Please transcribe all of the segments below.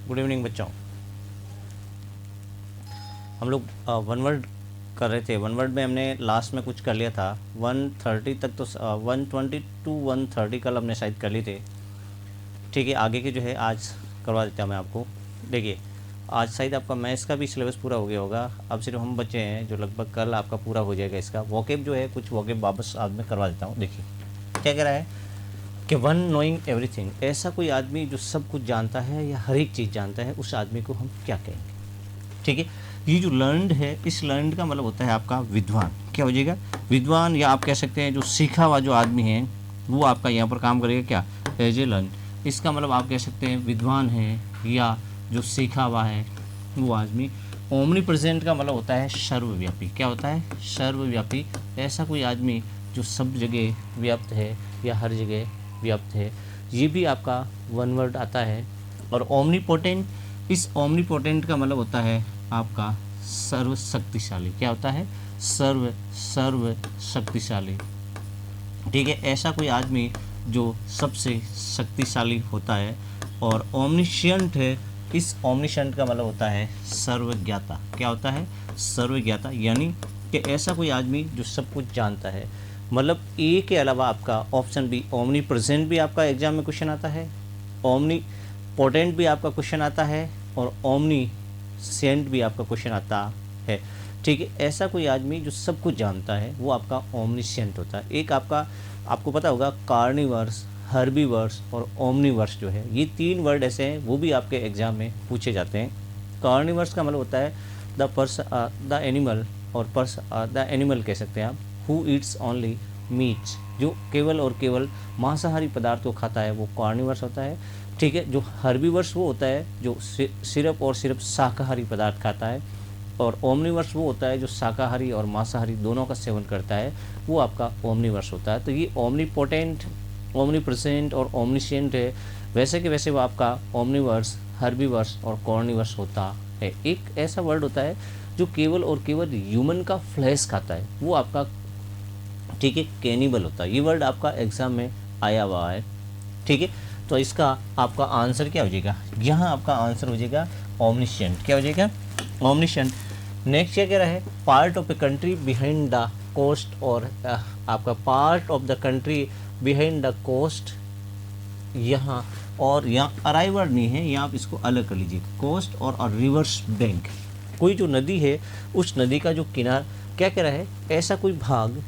Good evening बच्चों। हम लोग वन वर्ड कर रहे थे। वन वर्ड में हमने लास्ट में कुछ कर लिया था 130 तक, तो 120 टू 130 कल हमने शायद कर ली थे। ठीक है, आगे के जो है आज करवा देता हूँ मैं आपको। देखिए, आज शायद आपका मैथ्स का भी सिलेबस पूरा हो गया होगा। अब सिर्फ हम बच्चे हैं जो लगभग कल आपका पूरा हो जाएगा। इसका वोकेब जो है, कुछ वोकेब वापस आज मैं करवा देता हूँ। देखिए क्या कह रहा है कि वन नोइंग एवरीथिंग, ऐसा कोई आदमी जो सब कुछ जानता है या हर एक चीज़ जानता है, उस आदमी को हम क्या कहेंगे। ठीक है, ये जो लर्नड है, इस लर्नड का मतलब होता है आपका विद्वान। क्या हो जाएगा? विद्वान, या आप कह सकते हैं जो सीखा हुआ जो आदमी है वो आपका यहाँ पर काम करेगा क्या, एज ए लर्न। इसका मतलब आप कह सकते हैं विद्वान है या जो सीखा हुआ है वो आदमी। ओमनी प्रेजेंट का मतलब होता है सर्वव्यापी। क्या होता है? सर्वव्यापी। ऐसा कोई आदमी जो सब जगह व्याप्त है या हर जगह व्याप्त है, ये भी आपका वन वर्ड आता है। और ओमनीपोटेंट, इस ओमनीपोटेंट का मतलब होता है आपका सर्व शक्तिशाली। क्या होता है? सर्व शक्तिशाली। ठीक है, ऐसा कोई आदमी जो सबसे शक्तिशाली होता है। और ओमनिशियंट है, इस ओमनिशियंट का मतलब होता है सर्वज्ञाता। क्या होता है? सर्वज्ञाता, यानी कि ऐसा कोई आदमी जो सब कुछ जानता है। मतलब ए के अलावा आपका ऑप्शन बी, ओमनी प्रेजेंट भी आपका एग्जाम में क्वेश्चन आता है, ओमनी पोटेंट भी आपका क्वेश्चन आता है, और ओमनी सेंट भी आपका क्वेश्चन आता है। ठीक है, ऐसा कोई आदमी जो सब कुछ जानता है वो आपका ओमनिसेंट होता है। एक आपको पता होगा कार्निवर्स, हर्बीवर्स और ओमनीवर्स जो है, ये तीन वर्ड ऐसे हैं, वो भी आपके एग्जाम में पूछे जाते हैं। कार्निवर्स का मतलब होता है द एनिमल, और द एनिमल कह सकते हैं आप, हु ईट्स ओनली मीट्स, जो केवल और केवल मांसाहारी पदार्थ को खाता है, वो कार्निवर्स होता है। ठीक है, जो हर्बीवर्स वो होता है जो सिर्फ और सिर्फ शाकाहारी पदार्थ खाता है, और ओमनीवर्स वो होता है जो शाकाहारी और मांसाहारी दोनों का सेवन करता है, वो आपका ओमनीवर्स होता है। तो ये ओमनीपोटेंट, ओमनीप्रेजेंट और ओमनिशिएंट है। वैसे कि वैसे वो आपका ओमनीवर्स, हर्बीवर्स और कॉर्निवर्स होता है। एक ऐसा वर्ड होता है जो केवल और केवल ह्यूमन का फ्लैश खाता है, वो आपका, ठीक है, कैनिबल होता है। ये वर्ड आपका एग्जाम में आया हुआ है। ठीक है, तो इसका आपका आंसर क्या हो जाएगा? यहाँ आपका आंसर हो जाएगा ओमनिशिएंट। क्या हो जाएगा? ओमनिशिएंट। नेक्स्ट क्या कह रहा है? Part of a country behind the coast, और आपका part of the country behind the coast, यहाँ और यहाँ अराई वर्ड नहीं है, यहाँ आप इसको अलग कर लीजिए। कोस्ट और रिवर्स बैंक, कोई जो नदी है उस नदी का जो किनारा, क्या कह रहा है? ऐसा कोई भाग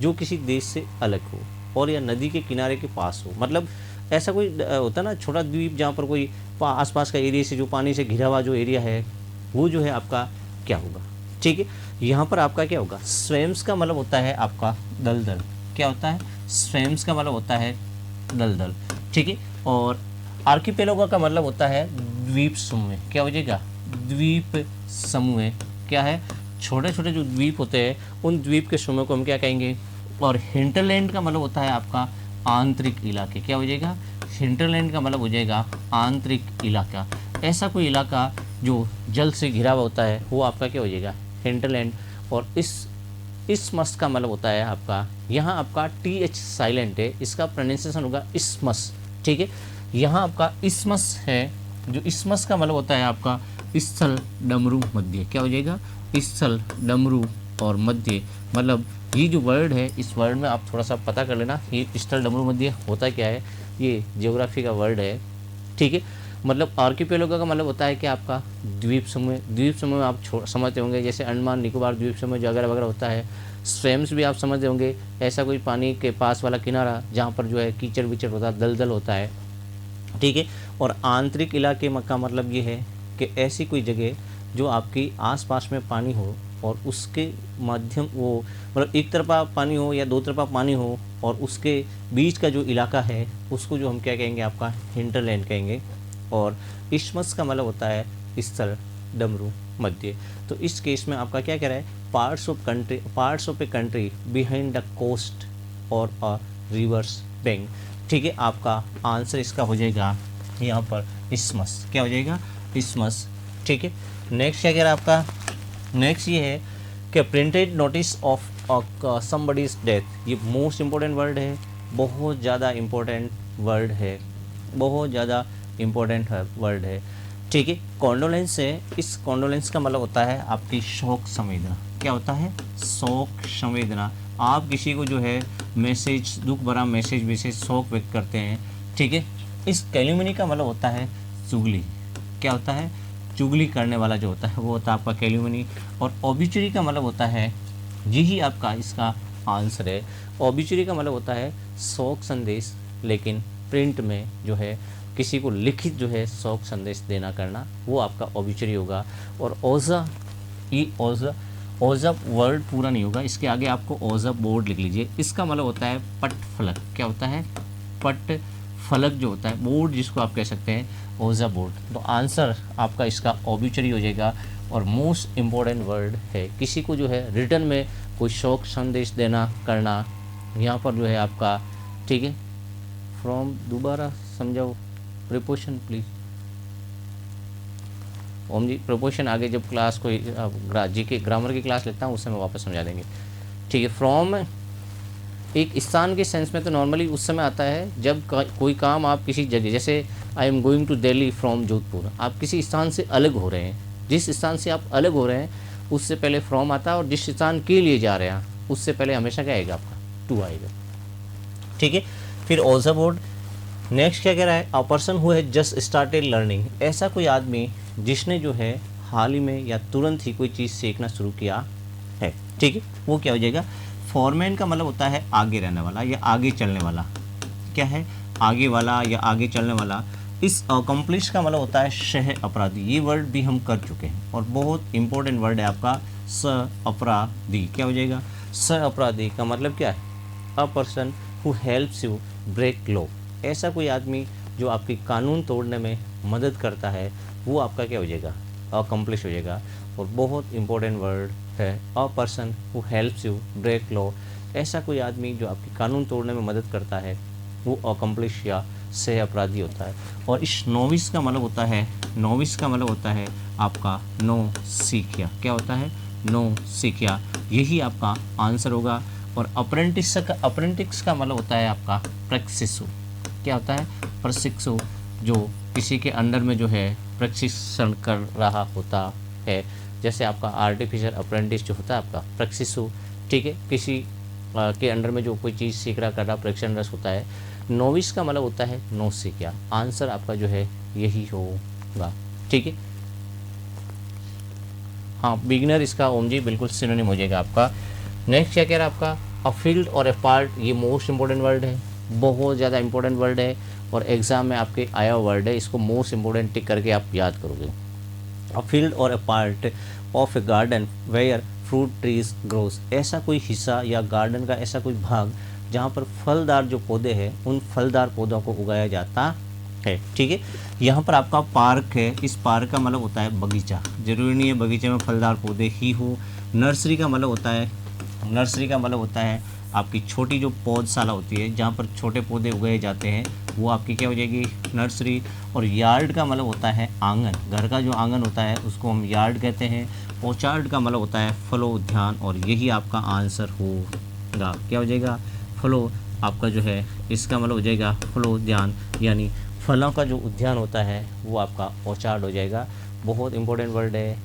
जो किसी देश से अलग हो और या नदी के किनारे के पास हो। मतलब ऐसा कोई होता ना छोटा द्वीप, जहाँ पर कोई आसपास का एरिया से जो पानी से घिरा हुआ जो एरिया है, वो जो है आपका क्या होगा। ठीक है, यहाँ पर आपका क्या होगा? स्वेम्स का मतलब होता है आपका दलदल। क्या होता है? स्वेम्स का मतलब होता है दलदल। ठीक है, और आर्किपेलागो का मतलब होता है द्वीप समूह। क्या हो जाएगा? द्वीप समूह। क्या है? छोटे छोटे जो द्वीप होते हैं उन द्वीप के समूह को हम क्या कहेंगे। और हिंटरलैंड का मतलब होता है आपका आंतरिक इलाके। क्या हो जाएगा? हिंटरलैंड का मतलब हो जाएगा आंतरिक इलाका। ऐसा कोई इलाका जो जल से घिरा हुआ होता है, वो आपका क्या हो जाएगा? हिंटरलैंड। और इस्मस का मतलब होता है आपका, यहाँ आपका TH साइलेंट है, इसका प्रोनाउंसिएशन होगा इस्मस। ठीक है, यहाँ आपका इस्मस है, जो इस्मस का मतलब होता है आपका स्थल, डमरू, मध्य। क्या हो जाएगा? स्थल, डमरू और मध्य। मतलब ये जो वर्ड है, इस वर्ड में आप थोड़ा सा पता कर लेना, ये स्थल, डमरू, मध्य होता क्या है। ये ज्योग्राफी का वर्ड है। ठीक है, मतलब आर्किपेलागो का मतलब होता है कि आपका द्वीप समूह। द्वीप समूह आप समझते होंगे, जैसे अंडमान निकोबार द्वीप समूह जो वगैरह वगैरह होता है। स्वेम्स भी आप समझते होंगे, ऐसा कोई पानी के पास वाला किनारा जहाँ पर जो है कीचड़ विचड़ होता है, दलदल होता है। ठीक है, और आंतरिक इलाके का मतलब ये है कि ऐसी कोई जगह जो आपकी आसपास में पानी हो और उसके माध्यम, वो मतलब एक तरफा पानी हो या दो तरफा पानी हो, और उसके बीच का जो इलाका है उसको जो हम क्या कहेंगे, आपका हिंटरलैंड कहेंगे। और इस्मस का मतलब होता है स्थल, डमरू, मध्य। तो इस केस में आपका क्या कह रहा है? Parts of a country behind the coast और अ रिवर्स बैंक। ठीक है, आपका आंसर इसका हो जाएगा यहाँ पर इस्मस। क्या हो जाएगा? इस्मस। ठीक है, नेक्स्ट क्या कह रहा है आपका? नेक्स्ट ये है कि printed notice of somebody's death. ये मोस्ट इम्पोर्टेंट वर्ड है, बहुत ज़्यादा इम्पोर्टेंट वर्ड है, बहुत ज़्यादा इम्पोर्टेंट वर्ड है। ठीक है। कॉन्डोलेंस है, इस कॉन्डोलेंस का मतलब होता है आपकी शोक संवेदना। क्या होता है? शोक संवेदना। आप किसी को जो है मैसेज, दुख भरा मैसेज शोक व्यक्त करते हैं, ठीक है। इस कैल्यूमनी का मतलब होता है चुगली। क्या होता है? चुगली करने वाला जो होता है वो होता है आपका कैल्यूमनी। और ओबिचुरी का मतलब होता है, यही आपका इसका आंसर है। ओबिचुरी का मतलब होता है शोक संदेश, लेकिन प्रिंट में जो है किसी को लिखित जो है शोक संदेश देना करना, वो आपका ओबिचुरी होगा। और ओजा, ये ओजा वर्ड पूरा नहीं होगा, इसके आगे आपको ओजा बोर्ड लिख लीजिए। इसका मतलब होता है पट फलक। क्या होता है? पट फलक जो होता है, बोर्ड जिसको आप कह सकते हैं, ओजा बोर्ड। तो आंसर आपका इसका ओबिचुरी हो जाएगा। और मोस्ट इम्पोर्टेंट वर्ड है, किसी को जो है रिटर्न में कोई शोक संदेश देना करना, यहाँ पर जो है आपका, ठीक है। फ्रॉम, दोबारा समझाओ preposition please. Om ji, preposition आगे जब क्लास कोई जी के ग्रामर की क्लास लेता हूँ उस समय वापस समझा देंगे, ठीक है। फ्रॉम एक स्थान के सेंस में तो नॉर्मली उस समय आता है जब कोई काम आप किसी जगह, जैसे I am going to Delhi from Jodhpur, आप किसी स्थान से अलग हो रहे हैं, जिस स्थान से आप अलग हो रहे हैं उससे पहले फ्रॉम आता है, और जिस स्थान के लिए जा रहे हैं उससे पहले हमेशा क्या आएगा? आपका टू आएगा, ठीक है। फिर ऑल्सो बोर्ड। नेक्स्ट क्या कह रहा है? A person who has just started learning, ऐसा कोई आदमी जिसने जो है हाल ही में या तुरंत ही कोई चीज़ सीखना शुरू किया है, ठीक है। वो क्या हो जाएगा? फॉरमैन का मतलब होता है आगे रहने वाला या आगे चलने वाला। क्या है? आगे वाला या आगे चलने वाला। इस अकम्प्लिश का मतलब होता है सह अपराधी। ये वर्ड भी हम कर चुके हैं और बहुत इंपॉर्टेंट वर्ड है आपका स अपराधी। क्या हो जाएगा? स अपराधी का मतलब क्या है? A person who helps you break law, ऐसा कोई आदमी जो आपकी कानून तोड़ने में मदद करता है, वो आपका क्या हो जाएगा? अकम्प्लिश हो जाएगा। और बहुत इंपॉर्टेंट वर्ड है a person who helps you break law, ऐसा कोई आदमी जो आपकी कानून तोड़ने में मदद करता है, वो अकम्प्लिश या सह अपराधी होता है। और इस नोविस का मतलब होता है, नोविस का मतलब होता है आपका नो सीखिया। क्या होता है? नो सीखिया, यही आपका आंसर होगा। और अप्रेंटिस का मतलब होता है आपका प्रशिक्षु। क्या होता है? प्रशिक्षु, जो किसी के अंडर में जो है प्रशिक्षण कर रहा होता है। जैसे आपका आर्टिफिशियल अप्रेंटिस जो होता है आपका प्रशिक्षु, ठीक है, किसी के अंडर में जो कोई चीज़ सीख रहा कर रहा प्रशिक्षण रस होता है। नोविस का मतलब होता है नो सीखिया, आंसर आपका जो है यही होगा, ठीक है। हाँ, बिगिनर इसका ओम जी बिल्कुल सिनोनिम हो जाएगा आपका। नेक्स्ट क्या कह रहा है आपका? अ फील्ड और ए पार्ट, ये मोस्ट इंपॉर्टेंट वर्ड है, बहुत ज़्यादा इंपॉर्टेंट वर्ड है और एग्जाम में आपके आया वर्ड है, इसको मोस्ट इंपॉर्टेंट टिक करके आप याद करोगे। अ फील्ड और a part of a garden where fruit trees grows, ऐसा कोई हिस्सा या गार्डन का ऐसा कोई भाग जहाँ पर फलदार जो पौधे हैं उन फलदार पौधों को उगाया जाता है, ठीक है। यहाँ पर आपका पार्क है, इस पार्क का मतलब होता है बगीचा, जरूरी नहीं है बगीचे में फलदार पौधे ही हो। नर्सरी का मतलब होता है आपकी छोटी जो पौधशाला होती है जहाँ पर छोटे पौधे उगाए जाते हैं, वो आपकी क्या हो जाएगी? नर्सरी। और यार्ड का मतलब होता है आंगन, घर का जो आंगन होता है उसको हम यार्ड कहते हैं। ऑर्चार्ड का मतलब होता है फलोद्यान, और यही आपका आंसर होगा। क्या हो जाएगा? फलो, आपका जो है इसका मतलब हो जाएगा फलोद्यान, यानी फलों का जो उद्यान होता है वो आपका ऑर्चार्ड हो जाएगा। बहुत इंपॉर्टेंट वर्ड है,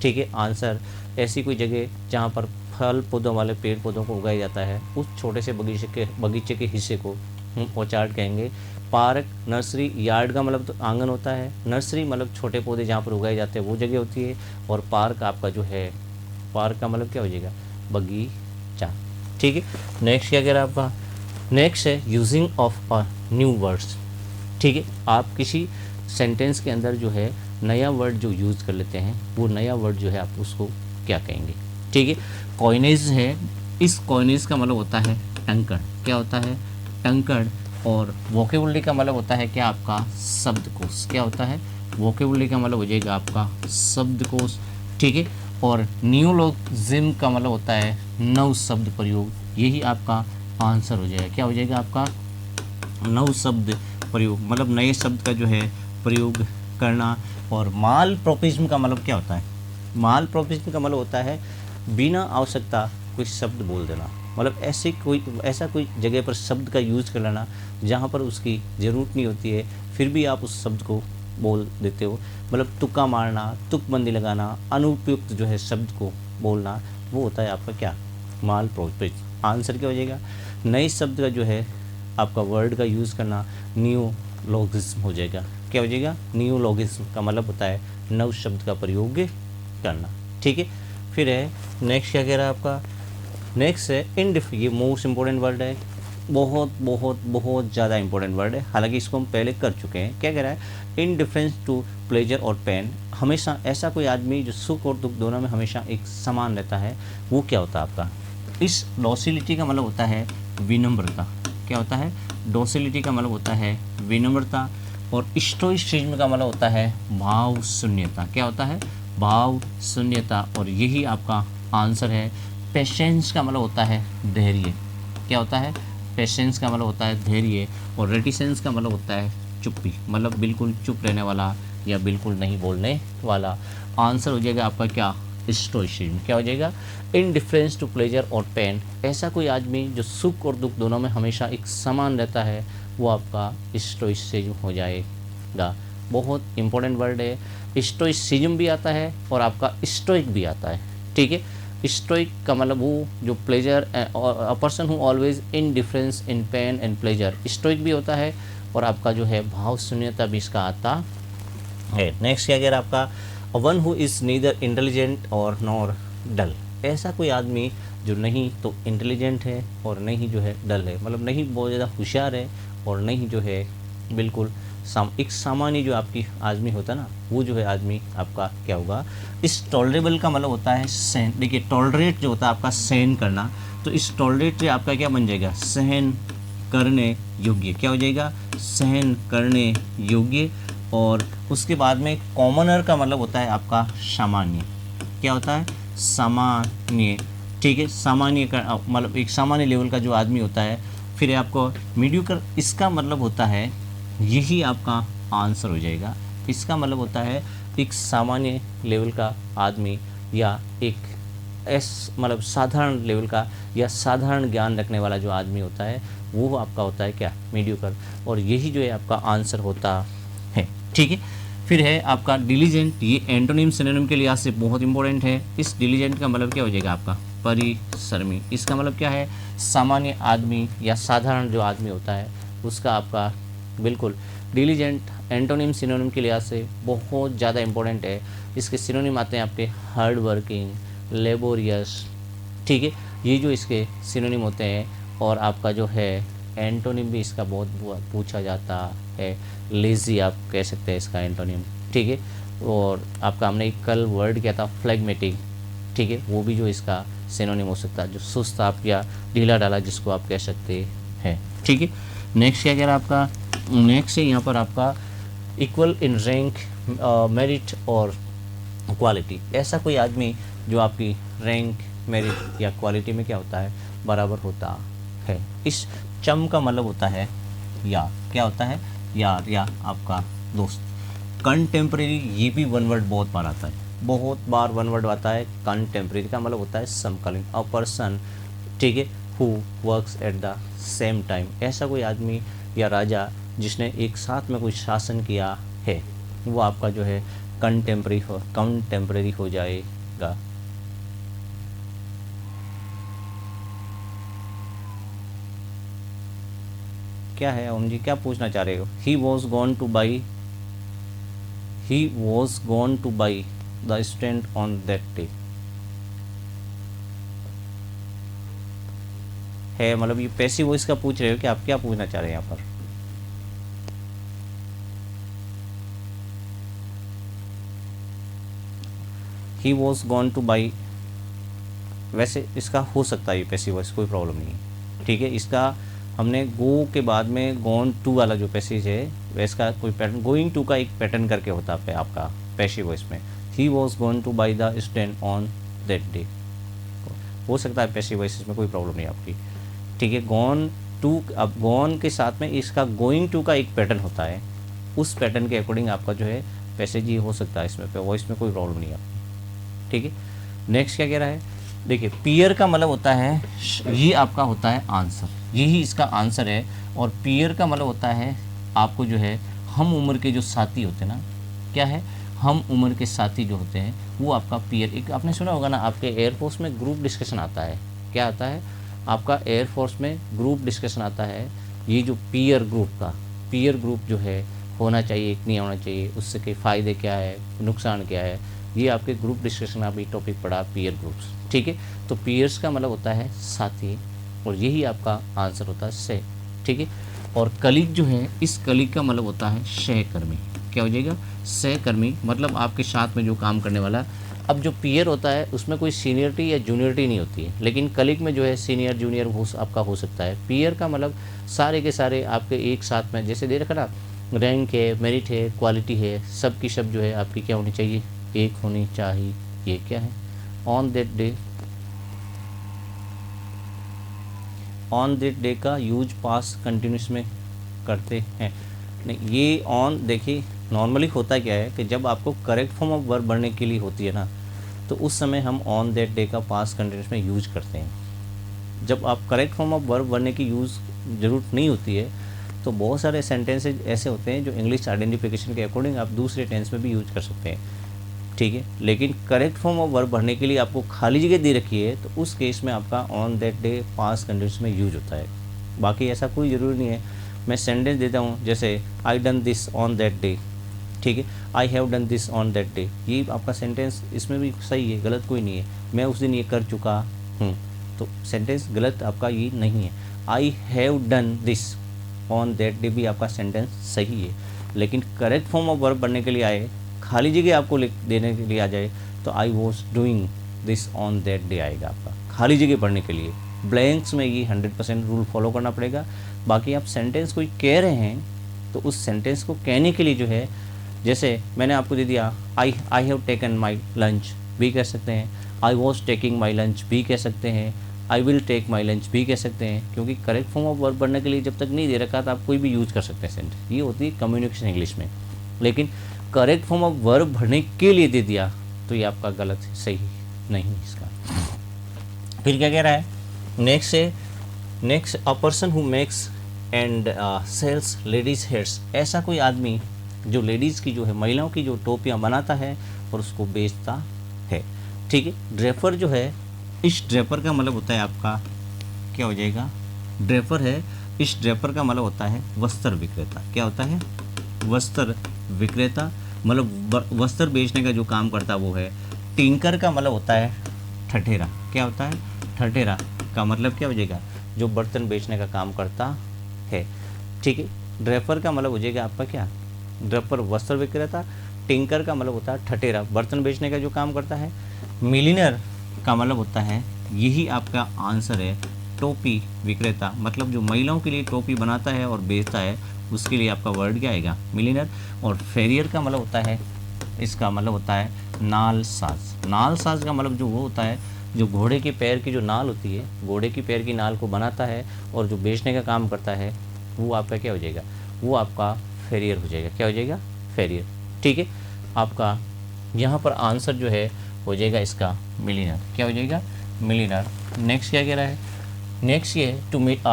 ठीक है। आंसर ऐसी कोई जगह जहाँ पर फल पौधों वाले पेड़ पौधों को उगाया जाता है, उस छोटे से बगीचे के हिस्से को हम ऑर्चार्ड कहेंगे। पार्क, नर्सरी, यार्ड का मतलब तो आंगन होता है, नर्सरी मतलब छोटे पौधे जहाँ पर उगाए जाते हैं वो जगह होती है, और पार्क आपका जो है, पार्क का मतलब क्या हो जाएगा? बगीचा, ठीक है। नेक्स्ट क्या कह रहा है आपका? नेक्स्ट है using of a new words, ठीक है। आप किसी सेंटेंस के अंदर जो है नया वर्ड जो यूज़ कर लेते हैं, वो नया वर्ड जो है आप उसको क्या कहेंगे, ठीक है। कॉइनेज है, इस कॉइनेज का मतलब होता है टंकण। क्या होता है? टंकण। और वोकेबुलरी का मतलब होता है क्या? आपका शब्दकोश। क्या होता है? वोकेबुलरी का मतलब हो जाएगा आपका शब्दकोश, ठीक है। और नियोलॉजिज्म का मतलब होता है नव शब्द प्रयोग, यही आपका आंसर हो जाएगा। क्या हो जाएगा आपका? नव शब्द प्रयोग, मतलब नए शब्द का जो है प्रयोग करना। और माल प्रोपिज्म का मतलब क्या होता है? माल प्रोपिज्म का मतलब होता है बिना आवश्यकता कोई शब्द बोल देना, मतलब ऐसा कोई जगह पर शब्द का यूज़ कर लेना जहाँ पर उसकी ज़रूरत नहीं होती है, फिर भी आप उस शब्द को बोल देते हो, मतलब तुक्का मारना, तुकबंदी लगाना, अनुपयुक्त जो है शब्द को बोलना, वो होता है आपका क्या, माल प्रॉस्पेरिटी। आंसर क्या हो जाएगा, नए शब्द का जो है आपका वर्ड का यूज़ करना नियोलॉगिज्म हो जाएगा। क्या हो जाएगा, नियोलॉगिज्म का मतलब होता है नव शब्द का प्रयोग करना। ठीक है, फिर है नेक्स्ट क्या कह रहा है आपका, नेक्स्ट है ये मोस्ट इंपॉर्टेंट वर्ड है, बहुत बहुत बहुत ज़्यादा इंपॉर्टेंट वर्ड है, हालांकि इसको हम पहले कर चुके हैं। क्या कह रहा है, इन डिफरेंस टू प्लेजर और पेन, हमेशा ऐसा कोई आदमी जो सुख और दुख दोनों में हमेशा एक समान रहता है, वो क्या होता है आपका, इस डॉसिलिटी का मतलब होता है विनम्रता। क्या होता है, डॉसिलिटी का मतलब होता है विनम्रता, और स्टोइसिज्म का मतलब होता है भाव शून्यता। क्या होता है, भाव शून्यता, और यही आपका आंसर है। पेशेंस का मतलब होता है धैर्य। क्या होता है, पेशेंस का मतलब होता है धैर्य, और रेटिसेंस का मतलब होता है चुप्पी, मतलब बिल्कुल चुप रहने वाला या बिल्कुल नहीं बोलने वाला। आंसर हो जाएगा आपका क्या, स्टोइसिज्म। क्या हो जाएगा, इन डिफरेंस टू प्लेजर और पेन, ऐसा कोई आदमी जो सुख और दुख दोनों में हमेशा एक समान रहता है, वो आपका स्टोइसिज्म हो जाएगा। बहुत इंपॉर्टेंट वर्ड है, स्टोइसिज्म भी आता है और आपका स्टोइक भी आता है। ठीक है, स्टोइक का मतलब वो जो pleasure, a person who always in difference in pen and pleasure, stoic भी होता है, और आपका जो है भाव शून्यता भी इसका आता है। नेक्स्ट क्या कह रहा है आपका, one who is neither intelligent और नॉर डल, ऐसा कोई आदमी जो नहीं तो इंटेलिजेंट है और नहीं जो है डल है, मतलब नहीं बहुत ज़्यादा होशियार है और नहीं जो है बिल्कुल एक सामान्य जो आपकी आदमी होता है ना, वो जो है आदमी आपका क्या होगा, इस टॉलरेबल का मतलब होता है सहन। देखिए टॉलरेट जो होता है आपका सहन करना, तो इस टॉलरेट से आपका क्या बन जाएगा, सहन करने योग्य। क्या हो जाएगा, सहन करने योग्य। और उसके बाद में कॉमनर का मतलब होता है आपका सामान्य। क्या होता है, सामान्य। ठीक है, सामान्य का मतलब एक सामान्य लेवल का जो आदमी होता है। फिर आपको मीडियोकर, इसका मतलब होता है, यही आपका आंसर हो जाएगा। इसका मतलब होता है एक सामान्य लेवल का आदमी, या एक मतलब साधारण लेवल का या साधारण ज्ञान रखने वाला जो आदमी होता है, वो आपका होता है क्या, मीडियोकर। और यही जो है आपका आंसर होता है। ठीक है, फिर है आपका डिलीजेंट, ये एंटोनिम सिनोनिम के लिहाज से बहुत इंपॉर्टेंट है। इस डिलीजेंट का मतलब क्या हो जाएगा आपका, परिश्रमी। इसका मतलब क्या है, सामान्य आदमी या साधारण जो आदमी होता है उसका आपका बिल्कुल डिलीजेंट एंटोनिम सिनोनिम के लिहाज से बहुत ज़्यादा इंपॉर्टेंट है। इसके सिनोनिम आते हैं आपके हार्ड वर्किंग, लेबोरियस। ठीक है, ये जो इसके सिनोनिम होते हैं। और आपका जो है एंटोनिम भी इसका बहुत पूछा जाता है, लेज़ी आप कह सकते हैं इसका एंटोनिम। ठीक है, और आपका हमने कल वर्ड किया था फ्लेगमेटिक। ठीक है, वो भी जो इसका सिनोनिम हो सकता है, जो सुस्त आप या ढीला ढाला जिसको आप कह सकते हैं। ठीक है, नेक्स्ट क्या कह रहा है आपका, नेक्स्ट है यहाँ पर आपका इक्वल इन रैंक, मेरिट और क्वालिटी। ऐसा कोई आदमी जो आपकी रैंक, मेरिट या क्वालिटी में क्या होता है, बराबर होता है। इस चम का मतलब होता है यार। क्या होता है, यार या आपका दोस्त। कंटेम्प्रेरी, ये भी वन वर्ड बहुत बार आता है, बहुत बार वन वर्ड आता है। कंटेम्प्रेरी का मतलब होता है समकालीन, अ पर्सन। ठीक है, who works at the same time, ऐसा कोई आदमी या राजा जिसने एक साथ में कोई शासन किया है, वो आपका जो है कंटेम्प्रेरी हो जाएगा। क्या है ओम जी, क्या पूछना चाह रहे हो। He was gone two by the stand on that day है, मतलब ये पैसिव वॉइस का पूछ रहे हो कि आप क्या पूछना चाह रहे हैं यहाँ पर। He was gone two by, वैसे इसका हो सकता है ये पैसिव वॉइस, कोई प्रॉब्लम नहीं है। ठीक है, इसका हमने गो के बाद में गॉन टू वाला जो पैसेज है, वैसे का कोई पैटर्न, गोइंग टू का एक पैटर्न करके होता है आपका पैसिव वॉइस में। He was gone two by the stand on that day, हो सकता है पैसिव वॉइस में, कोई प्रॉब्लम नहीं आपकी। ठीक है, गॉन टू, अब गॉन के साथ में इसका गोइंग टू का एक पैटर्न होता है, उस पैटर्न के अकॉर्डिंग आपका जो है पैसेज ये हो सकता है इसमें, वॉइस में कोई प्रॉब्लम नहीं आपकी। ठीक है, नेक्स्ट क्या कह रहा है, देखिए पीयर का मतलब होता है, ये आपका होता है आंसर, यही इसका आंसर है। और पीयर का मतलब होता है आपको जो है हम उम्र के जो साथी होते हैं ना, क्या है, हम उम्र के साथी जो होते हैं वो आपका पीयर। एक आपने सुना होगा ना, आपके एयरफोर्स में ग्रुप डिस्कशन आता है, क्या आता है आपका एयरफोर्स में ग्रुप डिस्कशन आता है। ये जो पीयर ग्रुप जो है होना चाहिए, एक नहीं होना चाहिए, उससे के फ़ायदे क्या है, नुकसान क्या है, ये आपके ग्रुप डिस्कशन आप ये टॉपिक पढ़ा पीयर ग्रुप्स, ठीक है। तो पीयर्स का मतलब होता है साथी, और यही आपका आंसर होता है से, ठीक है। और कलीग जो है, इस कलीग का मतलब होता है सहकर्मी, क्या हो जाएगा, सहकर्मी, मतलब आपके साथ में जो काम करने वाला। अब जो पीयर होता है उसमें कोई सीनियरिटी या जूनियरिटी नहीं होती है, लेकिन कलीग में जो है सीनियर जूनियर आपका हो सकता है। पीयर का मतलब सारे के सारे आपके एक साथ में, जैसे दे रखा ना, रैंक है, मेरिट है, क्वालिटी है, सब की सब जो है आपकी क्या होनी चाहिए, एक होनी चाहिए। ये क्या है, ऑन दैट डे का यूज पास कंटिन्यूस में करते हैं। नहीं, ये ऑन, देखिए नॉर्मली होता क्या है कि जब आपको करेक्ट फॉर्म ऑफ वर्ब भरने के लिए होती है ना, तो उस समय हम ऑन दैट डे का पास कंटिन्यूस में यूज करते हैं। जब आप करेक्ट फॉर्म ऑफ वर्ब भरने की ज़रूरत नहीं होती है, तो बहुत सारे सेंटेंसेज ऐसे होते हैं जो इंग्लिश आइडेंटिफिकेशन के अकॉर्डिंग आप दूसरे टेंस में भी यूज कर सकते हैं, ठीक है। लेकिन करेक्ट फॉर्म ऑफ वर्ब भरने के लिए आपको खाली जगह दे रखी है, तो उस केस में आपका on that day pass continuous में यूज होता है। बाकी ऐसा कोई ज़रूरी नहीं है। मैं सेंटेंस देता हूँ, जैसे I done this on that day, ठीक है, I have done this on that day, ये आपका सेंटेंस इसमें भी सही है, गलत कोई नहीं है। मैं उस दिन ये कर चुका हूँ, तो सेंटेंस गलत आपका ये नहीं है। I have done this on that day भी आपका सेंटेंस सही है। लेकिन करेक्ट फॉर्म ऑफ वर्ब बनने के लिए आए, खाली जगह आपको लिख देने के लिए आ जाए, तो I was doing this on that day आएगा आपका, खाली जगह पढ़ने के लिए। ब्लैंक्स में ये 100% रूल फॉलो करना पड़ेगा। बाकी आप सेंटेंस कोई कह रहे हैं, तो उस सेंटेंस को कहने के लिए जो है, जैसे मैंने आपको दे दिया, I have taken my lunch भी कह सकते हैं, I was taking my lunch भी कह सकते हैं, I will take my lunch भी कह सकते हैं, क्योंकि करेक्ट फॉर्म ऑफ वर्ब बनने के लिए जब तक नहीं दे रखा, तो आप कोई भी यूज़ कर सकते हैं सेंटेंस। ये होती है कम्युनिकेशन इंग्लिश में। लेकिन करेक्ट फॉर्म ऑफ वर्ब भरने के लिए दे दिया, तो ये आपका गलत है, सही नहीं इसका। फिर क्या कह रहा है, next a person who makes and sells ladies hairs, ऐसा कोई आदमी जो लेडीज़ की जो है, महिलाओं की जो टोपियाँ बनाता है और उसको बेचता है, ठीक है। ड्रेपर जो है, इस ड्रेपर का मतलब होता है आपका, क्या हो जाएगा, ड्रेपर है, इस ड्रेपर का मतलब होता है वस्त्र विक्रेता। क्या होता है, वस्त्र विक्रेता, मतलब वस्त्र बेचने का जो काम करता है वो है। टिंकर का मतलब होता है ठठेरा। क्या होता है, ठठेरा का मतलब क्या हो जाएगा, जो बर्तन बेचने का काम करता है, ठीक है। ड्रेपर का मतलब हो जाएगा आपका क्या, ड्रेपर वस्त्र विक्रेता। टिंकर का मतलब होता है ठठेरा, बर्तन बेचने का जो काम करता है। मिलिनर का मतलब होता है, यही आपका आंसर है, टोपी विक्रेता, मतलब जो महिलाओं के लिए टोपी बनाता है और बेचता है, उसके लिए आपका वर्ड क्या आएगा, मिलिनर। और फेरियर का मतलब होता है, इसका मतलब होता है नाल साज। नाल साज का मतलब जो वो होता है, जो घोड़े के पैर की जो नाल होती है, घोड़े की पैर की नाल को बनाता है और जो बेचने का काम करता है, वो आपका क्या हो जाएगा, वो आपका फेरियर हो जाएगा। क्या हो जाएगा, फेरियर, ठीक है। आपका यहाँ पर आंसर जो है हो जाएगा इसका मिलिनर। क्या हो जाएगा, मिलिनर। नेक्स्ट क्या कह रहा है, नेक्स्ट ये टू मीट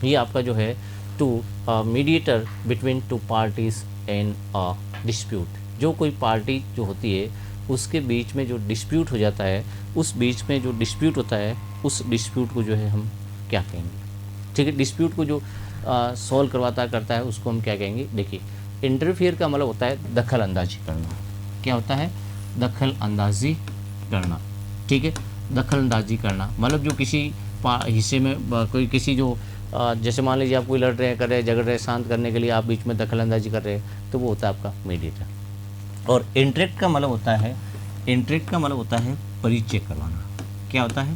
ये आपका जो है to mediator between two parties in a dispute. जो कोई पार्टी जो होती है उसके बीच में जो डिस्प्यूट हो जाता है, उस बीच में जो डिस्प्यूट होता है, उस डिस्प्यूट को जो है हम क्या कहेंगे, ठीक है। डिस्प्यूट को जो सॉल्व करता है उसको हम क्या कहेंगे, देखिए इंटरफियर का मतलब होता है दखल अंदाजी करना। क्या होता है, दखल अंदाजी करना, ठीक है। दखल अंदाजी करना मतलब जो किसी हिस्से में कोई किसी जो जैसे मान लीजिए आप कोई लड़ रहे हैं, कर रहे हैं, झगड़ रहे हैं, शांत करने के लिए आप बीच में दखल अंदाजी कर रहे हैं, तो वो होता है आपका मीडिएटर। और इंटरेक्ट का मतलब होता है, इंटरेक्ट का मतलब होता है परिचय करवाना। क्या होता है,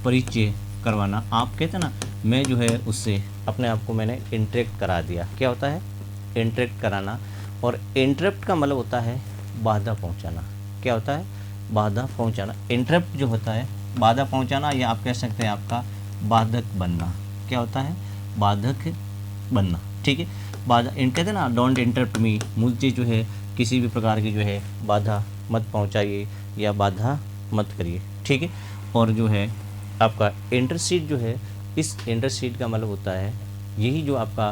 परिचय करवाना। आप कहते हैं ना, मैं जो है उससे अपने आप को मैंने इंटरेक्ट करा दिया। क्या होता है, इंटरेक्ट कराना। और इंटरप्ट का मतलब होता है बाधा पहुंचाना। क्या होता है, बाधा पहुंचाना। इंटरप्ट जो होता है बाधा पहुंचाना, या आप कह सकते हैं आपका बाधक बनना। क्या होता है, बाधक बनना, ठीक है। बाधा, कहते हैं ना, डोंट इंटरप्ट मी, मुझे जो है किसी भी प्रकार की जो है बाधा मत पहुंचाइए या बाधा मत करिए, ठीक है। और जो है आपका इंटरसीड जो है, इस इंटरसीड का मतलब होता है यही जो आपका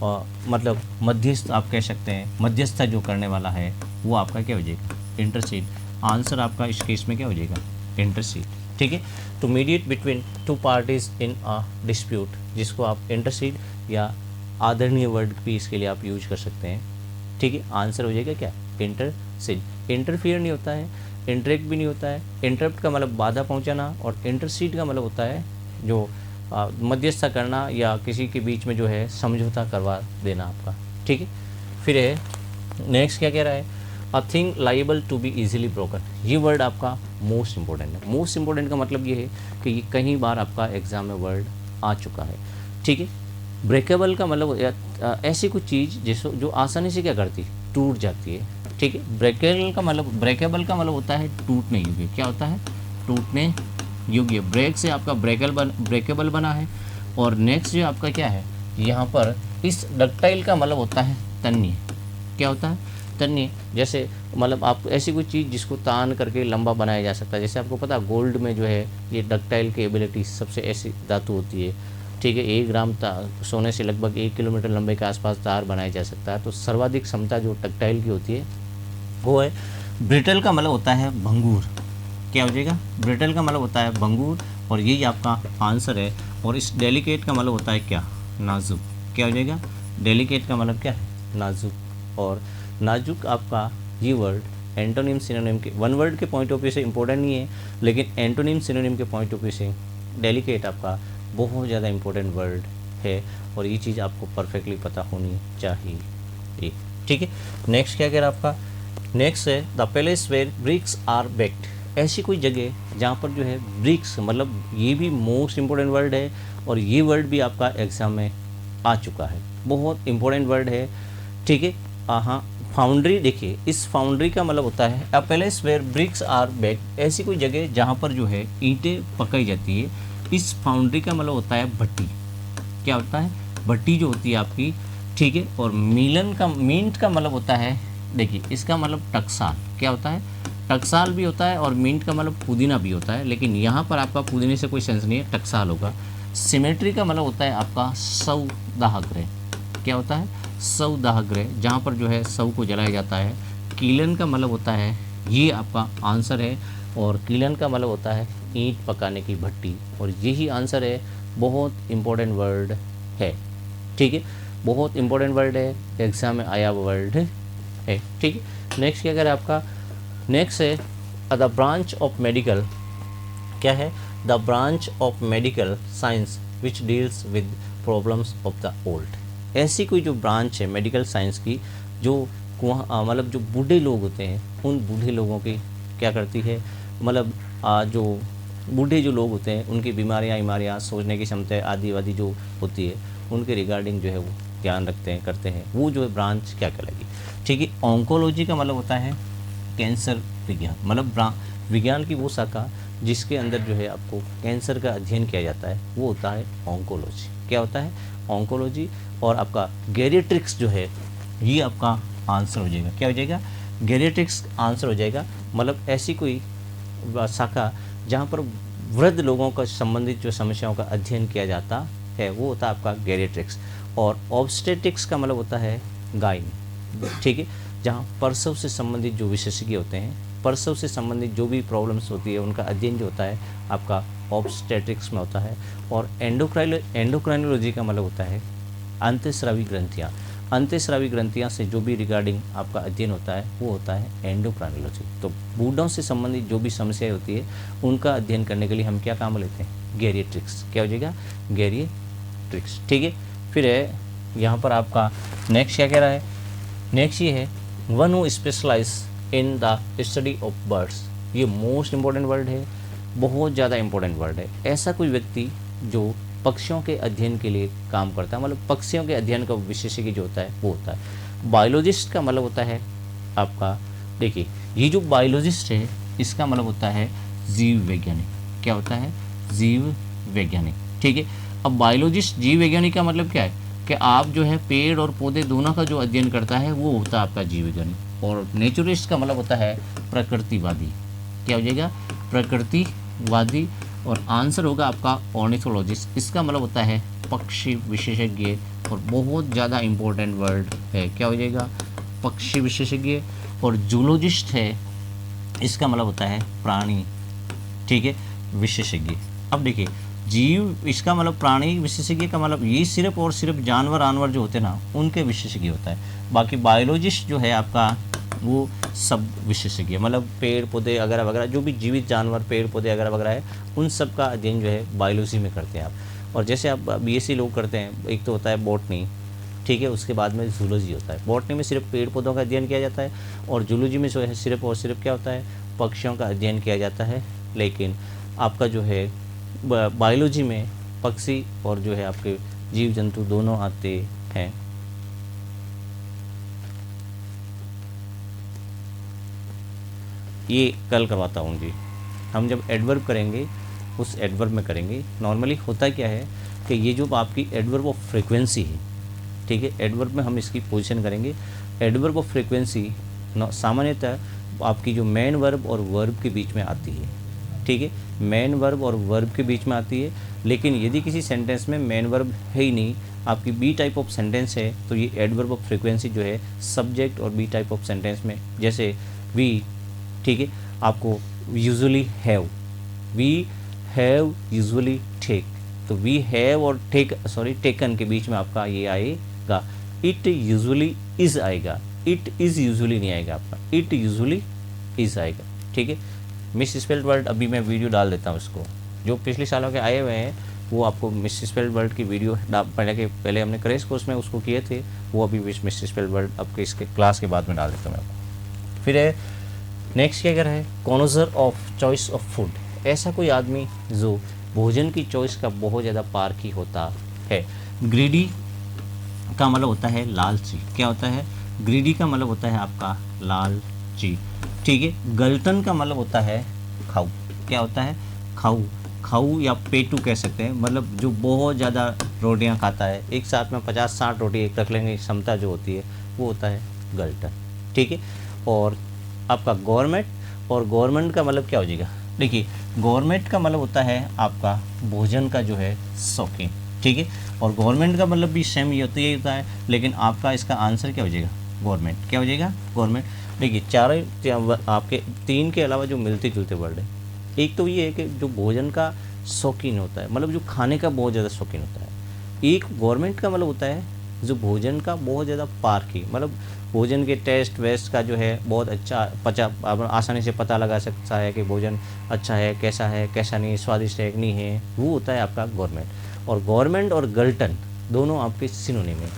मतलब मध्यस्थ आप कह सकते हैं, मध्यस्थता जो करने वाला है वो आपका क्या हो जाएगा, इंटरसीड। आंसर आपका इस केस में क्या हो जाएगा, इंटरसीड। ठीक है, to mediate between two parties in a dispute, जिसको आप इंटरसीड या आदरणीय वर्ड भी इसके लिए आप यूज कर सकते हैं। ठीक है, आंसर हो जाएगा क्या, इंटरसीड। इंटरफियर नहीं होता है, इंटरेक्ट भी नहीं होता है। इंटरप्ट का मतलब बाधा पहुंचाना, और इंटरसीड का मतलब होता है जो मध्यस्थता करना या किसी के बीच में जो है समझौता करवा देना आपका। ठीक है, फिर है नेक्स्ट क्या कह रहा है, a thing liable to be easily broken. ये वर्ड आपका मोस्ट इंपॉर्टेंट है। मोस्ट इंपॉर्टेंट का मतलब ये है कि ये कई बार आपका एग्जाम में वर्ड आ चुका है। ठीक है, ब्रेकेबल का मतलब ऐसी कुछ चीज़ जिसको जो आसानी से क्या करती, टूट जाती है। ठीक है, ब्रेकेबल का मतलब होता है टूटने योग्य। क्या होता है, टूटने योग्य। ब्रेक से आपका ब्रेकेबल बना है। और नेक्स्ट जो आपका क्या है, यहाँ पर इस डक्टाइल का मतलब होता है तन्य। क्या होता है, तन्य। जैसे मतलब आप ऐसी कोई चीज़ जिसको तान करके लंबा बनाया जा सकता है। जैसे आपको पता है गोल्ड में जो है ये डक्टाइल की एबिलिटी सबसे ऐसी धातु होती है। ठीक है, 1 ग्राम सोने से लगभग 1 किलोमीटर लंबे के आसपास तार बनाया जा सकता है। तो सर्वाधिक क्षमता जो डक्टाइल की होती है वो है। ब्रिटल का मतलब होता है भंगूर। क्या हो जाएगा, ब्रिटल का मतलब होता है भंगूर, और यही आपका आंसर है। और इस डेलिकेट का मतलब होता है क्या, नाजुक। क्या हो जाएगा, डेलिकेट का मतलब क्या है, नाजुक। और नाजुक आपका ये वर्ड एंटोनिम सिनोनिम के, वन वर्ड के पॉइंट ऑफ व्यू से इंपॉर्टेंट नहीं है, लेकिन एंटोनिम सिनोनिम के पॉइंट ऑफ व्यू से डेलिकेट आपका बहुत ज़्यादा इंपॉर्टेंट वर्ड है। और ये चीज़ आपको परफेक्टली पता होनी चाहिए। ठीक है, नेक्स्ट क्या कह रहा है आपका, नेक्स्ट है the place where bricks are baked. ऐसी कोई जगह जहाँ पर जो है ब्रिक्स, मतलब ये भी मोस्ट इम्पोर्टेंट वर्ड है, और ये वर्ड भी आपका एग्जाम में आ चुका है, बहुत इंपॉर्टेंट वर्ड है। ठीक है, हाँ, फाउंड्री। देखिए, इस फाउंड्री का मतलब होता है a place where bricks are baked. ऐसी कोई जगह जहाँ पर जो है ईंटें पकाई जाती है। इस फाउंड्री का मतलब होता है भट्टी। क्या होता है, भट्टी जो होती है आपकी। ठीक है, और मींट का मतलब होता है, देखिए इसका मतलब टकसाल। क्या होता है, टकसाल भी होता है, और मिंट का मतलब पुदीना भी होता है, लेकिन यहाँ पर आपका पुदीने से कोई सेंस नहीं है, टकसाल होगा। सिमेट्री का मतलब होता है आपका सौदाहग्रह। क्या होता है, सौदाहग्रह, जहाँ पर जो है सौ को जलाया जाता है। कीलन का मतलब होता है, ये आपका आंसर है। और कीलन का मतलब होता है ईंट पकाने की भट्टी, और यही आंसर है। बहुत इंपॉर्टेंट वर्ड है। ठीक है, बहुत इंपॉर्टेंट वर्ड है, एग्जाम में आया वर्ड है। ठीक है, नेक्स्ट क्या करें आपका, नेक्स्ट है द ब्रांच ऑफ मेडिकल। क्या है, the branch of medical science which deals with problems of the old. ऐसी कोई जो ब्रांच है मेडिकल साइंस की, जो मतलब जो बूढ़े लोग होते हैं, उन बूढ़े लोगों की क्या करती है, मतलब जो बूढ़े जो लोग होते हैं उनकी बीमारियाँ सोचने की क्षमता आदि वादी जो होती है, उनके रिगार्डिंग जो है वो ध्यान रखते हैं, करते हैं, वो जो है ब्रांच क्या कहलाएगी। ठीक है, ऑन्कोलॉजी का मतलब होता है कैंसर विज्ञान, मतलब विज्ञान की वो शाखा जिसके अंदर जो है आपको कैंसर का अध्ययन किया जाता है, वो होता है ऑन्कोलॉजी। क्या होता है, ऑन्कोलॉजी। और आपका गेरिएट्रिक्स जो है, ये आपका आंसर हो जाएगा। क्या हो जाएगा, गेरिएट्रिक्स आंसर हो जाएगा। मतलब ऐसी कोई शाखा जहाँ पर वृद्ध लोगों का संबंधित जो समस्याओं का अध्ययन किया जाता है, वो होता है आपका गेरिएट्रिक्स। और ऑब्स्टेट्रिक्स का मतलब होता है गाइन। ठीक है, जहाँ प्रसव से संबंधित जो विशेषज्ञ होते हैं, प्रसव से संबंधित जो भी प्रॉब्लम्स होती है, उनका अध्ययन जो होता है आपका ऑब्स्टेट्रिक्स में होता है। और एंडोक्राइनोलॉजी का मतलब होता है अंतःस्रावी ग्रंथियाँ। अंतःस्रावी ग्रंथियाँ से जो भी रिगार्डिंग आपका अध्ययन होता है, वो होता है एंडोक्राइनोलॉजी। तो बूढ़ों से संबंधित जो भी समस्याएं होती है, उनका अध्ययन करने के लिए हम क्या काम लेते हैं, गेरिएट्रिक्स। क्या हो जाएगा, गेरिएट्रिक्स। ठीक है, फिर है यहाँ पर आपका नेक्स्ट क्या कह रहा है, नेक्स्ट ये है one who specialise in the study of birds. ये मोस्ट इंपॉर्टेंट वर्ड है, बहुत ज़्यादा इंपॉर्टेंट वर्ड है। ऐसा कोई व्यक्ति जो पक्षियों के अध्ययन के लिए काम करता है, मतलब पक्षियों के अध्ययन का विशेषज्ञ जो होता है वो होता है बायोलॉजिस्ट। का मतलब होता है आपका, देखिए ये जो बायोलॉजिस्ट है इसका मतलब होता है जीव वैज्ञानिक। क्या होता है, जीव वैज्ञानिक। ठीक है, अब बायोलॉजिस्ट जीव वैज्ञानिक का मतलब क्या है कि आप जो है पेड़ और पौधे दोनों का जो अध्ययन करता है वो होता है आपका जीव वैज्ञानिक। और नेचुरिस्ट का मतलब होता है प्रकृतिवादी। क्या हो जाएगा, प्रकृतिवादी। और आंसर होगा आपका ऑर्निथोलॉजिस्ट। इसका मतलब होता है पक्षी विशेषज्ञ, और बहुत ज़्यादा इम्पोर्टेंट वर्ड है, क्या हो जाएगा, पक्षी विशेषज्ञ। और जूलॉजिस्ट है, इसका मतलब होता है प्राणी, ठीक है, विशेषज्ञ। अब देखिए जीव, इसका मतलब प्राणी विशेषज्ञ का मतलब ये सिर्फ और सिर्फ जानवर आनवर जो होते हैं ना उनके विशेषज्ञ होता है। बाकी बायोलॉजिस्ट जो है आपका वो सब विशेषज्ञ, मतलब पेड़ पौधे वगैरह वगैरह जो भी जीवित जानवर पेड़ पौधे वगैरह वगैरह है उन सब का अध्ययन जो है बायोलॉजी में करते हैं आप। और जैसे आप बीएससी लोग करते हैं, एक तो होता है बॉटनी, ठीक है, उसके बाद में जूलॉजी होता है। बॉटनी में सिर्फ पेड़ पौधों का अध्ययन किया जाता है, और जूलॉजी में जो है सिर्फ और सिर्फ क्या होता है, पक्षियों का अध्ययन किया जाता है। लेकिन आपका जो है बायोलॉजी में पक्षी और जो है आपके जीव जंतु दोनों आते हैं। ये कल करवाता हूँ जी, हम जब एडवर्ब करेंगे उस एडवर्ब में करेंगे। नॉर्मली होता क्या है कि ये जो आपकी एडवर्ब ऑफ फ्रीक्वेंसी है, ठीक है, एडवर्ब में हम इसकी पोजीशन करेंगे। एडवर्ब ऑफ फ्रीक्वेंसी सामान्यतः आपकी जो मेन वर्ब और वर्ब के बीच में आती है, ठीक है, मेन वर्ब और वर्ब के बीच में आती है। लेकिन यदि किसी सेंटेंस में मेन वर्ब है ही नहीं, आपकी बी टाइप ऑफ सेंटेंस है, तो ये एडवर्ब ऑफ फ्रीक्वेंसी जो है सब्जेक्ट और बी टाइप ऑफ सेंटेंस में, जैसे वी, ठीक है, आपको usually have, we have usually take, तो वी हैव और टेकन के बीच में आपका ये आएगा। इट यूजुअली इज आएगा, इट इज़ यूजुअली नहीं आएगा आपका, इट यूजुअली इज आएगा, ठीक है। मिस स्पेल्ड वर्ड अभी मैं वीडियो डाल देता हूँ इसको, जो पिछले सालों के आए हुए हैं वो आपको मिस स्पेल्ड वर्ड की वीडियो पहले हमने क्रैश कोर्स में उसको किए थे, वो अभी मिस स्पेल्ड वर्ड आपके इसके क्लास के बाद में डाल देता हूँ मैं आपको। फिर है नेक्स्ट क्या कह रहा है, conjure of choice of food, ऐसा कोई आदमी जो भोजन की चॉइस का बहुत ज़्यादा पारखी होता है। ग्रीडी का मतलब होता है लालची, क्या होता है, ग्रीडी का मतलब होता है आपका लालची, ठीक है। गल्टन का मतलब होता है खाऊ, क्या होता है, खाऊ, खाऊ या पेटू कह सकते हैं, मतलब जो बहुत ज़्यादा रोटियां खाता है, एक साथ में 50-60 रोटी एक रख लेंगे क्षमता जो होती है वो होता है गल्टन, ठीक है। और आपका गवर्नमेंट, और गवर्नमेंट का मतलब क्या हो जाएगा, देखिए गवर्नमेंट का मतलब होता है आपका भोजन का जो है शौकीन, ठीक है। और गवर्नमेंट का मतलब भी सेम ये होता है, लेकिन आपका इसका आंसर क्या हो जाएगा, गवर्नमेंट, क्या हो जाएगा, गवर्नमेंट। देखिए चारों आपके 3 के अलावा जो मिलते जुलते वर्ड है, एक तो ये है कि जो भोजन का शौकीन होता है, मतलब जो खाने का बहुत ज़्यादा शौकीन होता है। एक गवर्नमेंट का मतलब होता है जो भोजन का बहुत ज़्यादा पारखी, मतलब भोजन के टेस्ट वेस्ट का जो है बहुत अच्छा आसानी से पता लगा सकता है कि भोजन अच्छा है कैसा नहीं, स्वादिष्ट है कि नहीं है, वो होता है आपका गवर्नमेंट। और गवर्नमेंट और गल्टन दोनों आपके सिनोनिम है,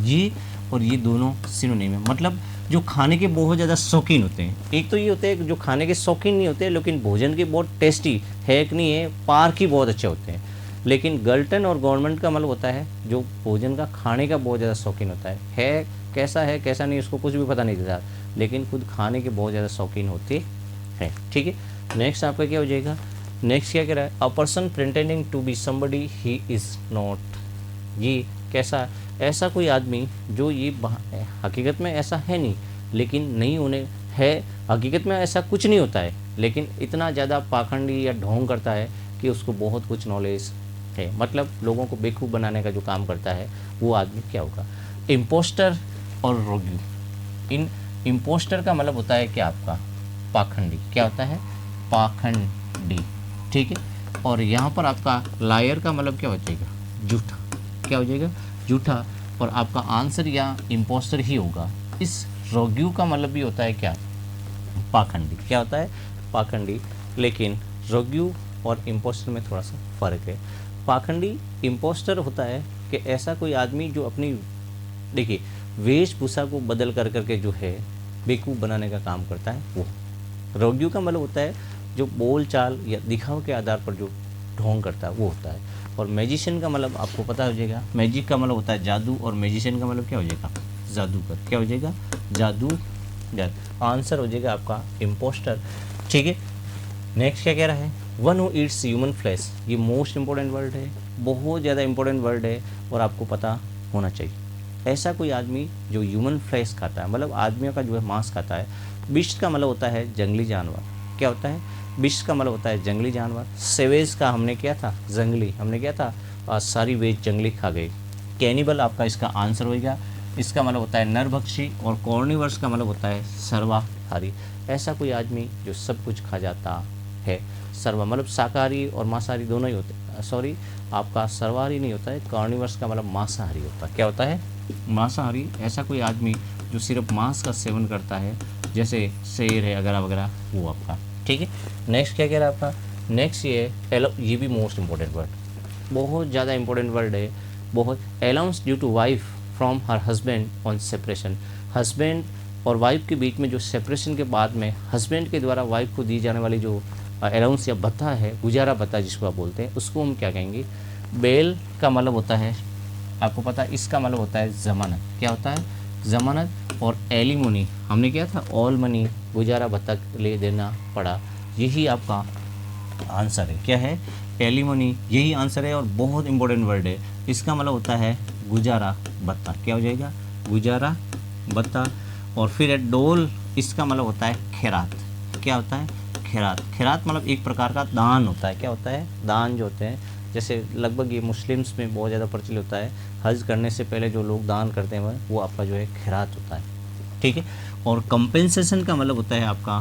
ये और ये दोनों सिनोनिम है, मतलब जो खाने के बहुत ज़्यादा शौकीन होते हैं। एक तो ये होते हैं जो खाने के शौकीन नहीं होते लेकिन भोजन के बहुत टेस्टी है कि नहीं है, पारखी बहुत अच्छे होते हैं। लेकिन गल्टन और गवर्नमेंट का मतलब होता है जो भोजन का खाने का बहुत ज़्यादा शौकीन होता है कैसा नहीं उसको कुछ भी पता नहीं चलता, लेकिन खुद खाने के बहुत ज़्यादा शौकीन होते हैं, ठीक है। नेक्स्ट आपका क्या हो जाएगा, नेक्स्ट क्या कह रहा है, a person pretending to be somebody he is not, ये कैसा, ऐसा कोई आदमी जो ये हकीकत में ऐसा है नहीं लेकिन नहीं होने है, हकीकत में ऐसा कुछ नहीं होता है लेकिन इतना ज़्यादा पाखंडी या ढोंग करता है कि उसको बहुत कुछ नॉलेज है, मतलब लोगों को बेवकूफ़ बनाने का जो काम करता है वो आदमी क्या होगा, इम्पोस्टर और रोगी। इन इम्पोस्टर का मतलब होता है क्या आपका पाखंडी, क्या होता है पाखंडी, ठीक है। और यहाँ पर आपका लायर का मतलब क्या हो जाएगा, झूठा, क्या हो जाएगा, झूठा। और आपका आंसर या इम्पोस्टर ही होगा। इस रोगी का मतलब भी होता है क्या, पाखंडी, क्या होता है पाखंडी। लेकिन रोगी और इम्पोस्टर में थोड़ा सा फ़र्क है। पाखंडी इम्पोस्टर होता है कि ऐसा कोई आदमी जो अपनी, देखिए वेशभूषा को बदल कर करके जो है बेवकूफ़ बनाने का काम करता है वो। रोगी का मतलब होता है जो बोल चाल या दिखाव के आधार पर जो ढोंग करता है वो होता है। और मैजिशियन का मतलब आपको पता हो जाएगा, मैजिक का मतलब होता है जादू, और मैजिशियन का मतलब क्या हो जाएगा, जादूगर, क्या हो जाएगा, जादूगर। आंसर हो जाएगा आपका इम्पोस्टर, ठीक है। नेक्स्ट क्या कह रहा है, one who Yeats human flesh, ये मोस्ट इंपॉर्टेंट वर्ड है, बहुत ज़्यादा इंपॉर्टेंट वर्ड है और आपको पता होना चाहिए। ऐसा कोई आदमी जो ह्यूमन फ्लैश खाता है, मतलब आदमियों का जो है मांस खाता है। बिस्ट का मतलब होता है जंगली जानवर, क्या होता है, बिस्ट का मतलब होता है जंगली जानवर। सेवेज का हमने किया था, जंगली हमने किया था, सारी वेज जंगली खा गए। कैनिबल आपका इसका आंसर होगा। इसका मतलब होता है नरभक्षी, और कॉर्निवर्स का मतलब होता है सर्वाहारी। ऐसा कोई आदमी जो सब कुछ खा जाता है। सर्वा मतलब शाकाहारी और मांसाहारी दोनों ही होते हैं। सॉरी, आपका सर्वाहारी नहीं होता है, कॉर्निवर्स का मतलब मांसाहारी होता है। क्या होता है? मांसाहारी। ऐसा कोई आदमी जो सिर्फ मांस का सेवन करता है, जैसे शेर है वगैरह वगैरह, वो आपका। ठीक है, नेक्स्ट क्या कह रहा है आपका? नेक्स्ट ये ये भी मोस्ट इम्पोर्टेंट वर्ड, बहुत ज़्यादा इंपॉर्टेंट वर्ड है, बहुत। Allowance due to wife from her husband on separation. Husband और वाइफ के बीच में जो सेपरेशन के बाद में हस्बैंड के द्वारा वाइफ को दी जाने वाली जो अलाउंस या भत्ता है, गुजारा भत्ता जिसको आप बोलते हैं, उसको हम क्या कहेंगे? बेल का मतलब होता है, आपको पता है, इसका मतलब होता है ज़मानत। क्या होता है? ज़मानत। और एलिमोनी हमने किया था, ऑल मनी, गुजारा भत्ता ले देना पड़ा। यही आपका आंसर है। क्या है? एलिमोनी, यही आंसर है, और बहुत इंपॉर्टेंट वर्ड है। इसका मतलब होता है गुजारा भत्ता। क्या हो जाएगा? गुजारा भत्ता। और फिर है डोल, इसका मतलब होता है खैरात। क्या होता है? खैरात। खैरात मतलब एक प्रकार का दान होता है। क्या होता है? दान जो होते हैं, जैसे लगभग ये मुस्लिम्स में बहुत ज़्यादा प्रचलित होता है, हज करने से पहले जो लोग दान करते हैं वो आपका जो है खैरात होता है। ठीक है। और कंपेंसेशन का मतलब होता है आपका,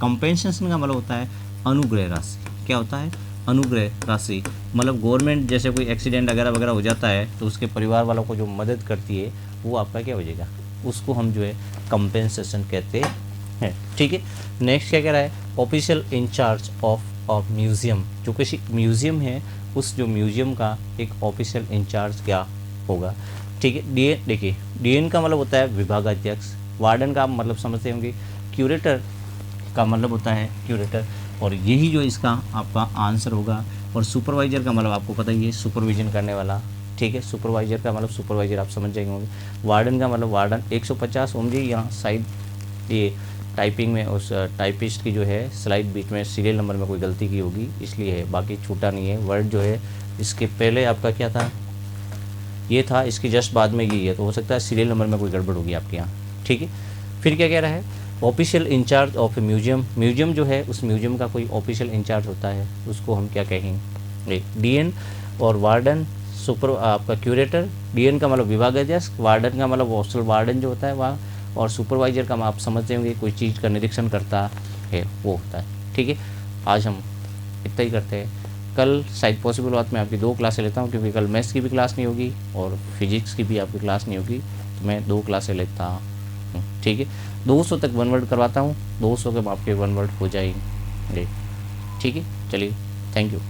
कंपेंसेशन का मतलब होता है अनुग्रह राशि। क्या होता है? अनुग्रह राशि। मतलब गवर्नमेंट जैसे कोई एक्सीडेंट वगैरह वगैरह हो जाता है तो उसके परिवार वालों को जो मदद करती है वो आपका क्या हो जाएगा? उसको हम जो है कंपेंसेशन कहते हैं। ठीक है। नेक्स्ट क्या कह रहा है? Official in charge of museum. जो किसी म्यूज़ियम है, उस जो म्यूज़ियम का एक ऑफिशियल इंचार्ज क्या होगा? ठीक है। डीएन, देखिए डीएन का मतलब होता है विभागाध्यक्ष। वार्डन का मतलब समझते होंगे, क्यूरेटर का मतलब होता है क्यूरेटर, और यही जो इसका आपका आंसर होगा। और सुपरवाइजर का मतलब आपको पता ही है, सुपरविजन करने वाला। ठीक है। सुपरवाइजर का मतलब सुपरवाइजर आप समझ जाएंगे होंगे। वार्डन का मतलब वार्डन। 150 ओम जी, यहाँ साइड ये टाइपिंग में उस टाइपिस्ट की जो है स्लाइड बीच में सीरियल नंबर में कोई गलती की होगी, इसलिए है, बाकी छूटा नहीं है। वर्ड जो है इसके पहले आपका क्या था? ये था, इसके जस्ट बाद में ये है, तो हो सकता है सीरियल नंबर में कोई गड़बड़ होगी आपके यहाँ। ठीक है। फिर क्या कह रहा है? Official in charge of a museum. Museum जो है, उस म्यूजियम का कोई ऑफिशियल इंचार्ज होता है, उसको हम क्या कहेंगे? डीएन। और वार्डन, सुपर आपका क्यूरेटर। डीएन का मतलब विभागाध्यक्ष, वार्डन का मतलब हॉस्टल वार्डन जो होता है वहाँ, और सुपरवाइजर का आप समझते होंगे कोई चीज़ का निरीक्षण करता है, वो होता है। ठीक है। आज हम इतना ही करते हैं। कल शायद पॉसिबल बात मैं आपकी 2 क्लासें लेता हूँ, क्योंकि कल मैथ्स की भी क्लास नहीं होगी और फिजिक्स की भी आपकी क्लास नहीं होगी, तो मैं 2 क्लासें लेता हूँ। ठीक है। 200 तक 1 वर्ड करवाता हूँ, 200 के आपके 1 वर्ड हो जाएंगे। ठीक है। चलिए, थैंक यू।